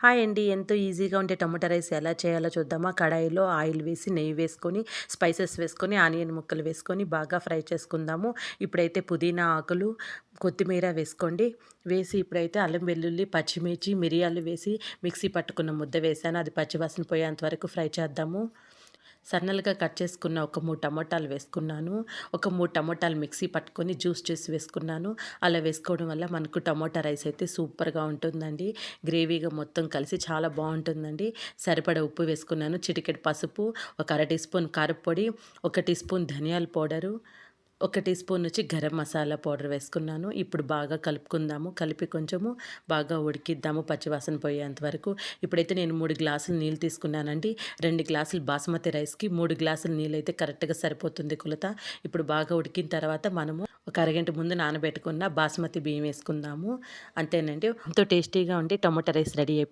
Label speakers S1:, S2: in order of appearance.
S1: Hi అండి. ఎంతో ఈజీగా ఉండే టమాటా రైస్ ఎలా చేయాలో చూద్దామా? కడాయిలో ఆయిల్ వేసి, నెయ్యి వేసుకొని, స్పైసెస్ వేసుకొని, ఆనియన్ ముక్కలు వేసుకొని బాగా ఫ్రై చేసుకుందాము. ఇప్పుడైతే పుదీనా ఆకులు, కొత్తిమీర వేసుకోండి. వేసి ఇప్పుడైతే అల్లం వెల్లుల్లి, పచ్చిమిర్చి, మిరియాలు వేసి మిక్సీ పట్టుకున్న ముద్ద వేసాను. అది పచ్చివాసన పోయేంత వరకు ఫ్రై చేద్దాము. సన్నలుగా కట్ చేసుకున్న ఒక 3 టమోటాలు వేసుకున్నాను. ఒక 3 టమోటాలు మిక్సీ పట్టుకొని జ్యూస్ చేసి వేసుకున్నాను. అలా వేసుకోవడం వల్ల మనకు టమోటా రైస్ అయితే సూపర్‌గా ఉంటుందండి. గ్రేవీగా మొత్తం కలిసి చాలా బావుంటుందండి. సరిపడా ఉప్పు వేసుకున్నాను. చిటికెడు పసుపు, ఒక అర టీ స్పూన్ కారప్పొడి, ఒక టీ స్పూన్ ధనియాల పౌడరు, ఒక టీ స్పూన్ వచ్చి గరం మసాలా పౌడర్ వేసుకున్నాను. ఇప్పుడు బాగా కలుపుకుందాము. కలిపి కొంచెము బాగా ఉడికిద్దాము పచ్చివాసన పోయేంత వరకు. ఇప్పుడైతే నేను 3 గ్లాసులు నీళ్ళు తీసుకున్నానండి. 2 గ్లాసులు బాస్మతి రైస్‌కి 3 గ్లాసులు నీళ్ళైతే కరెక్ట్‌గా సరిపోతుంది కొలత. ఇప్పుడు బాగా ఉడికిన తర్వాత మనము ఒక అరగంట ముందు నానబెట్టుకున్న బాస్మతి బియ్యం వేసుకుందాము. అంతేనండి. ఎంతో టేస్టీగా ఉండి టమాటా రైస్ రెడీ అయిపోయింది.